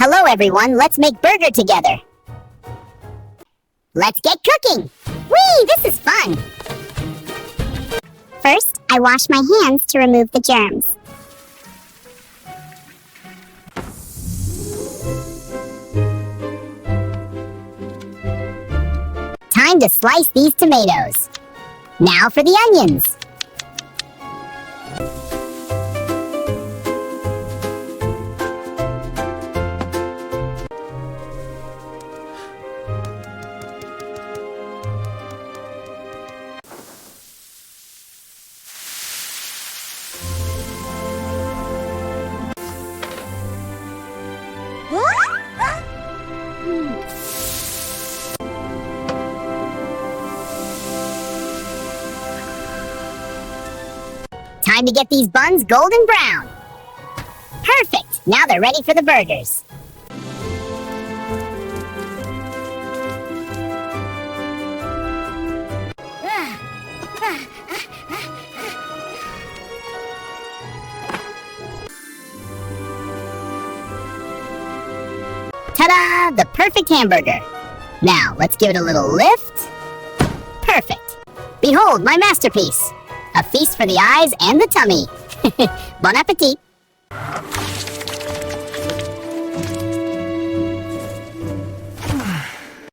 Hello everyone, let's make burger together. Let's get cooking. Whee, this is fun. First, I wash my hands to remove the germs. Time to slice these tomatoes. Now for the onions. Time to get these buns golden brown. Perfect! Now they're ready for the burgers. Ta-da! The perfect hamburger. Now, let's give it a little lift. Perfect. Behold, my masterpiece. A feast for the eyes and the tummy. Bon appetit!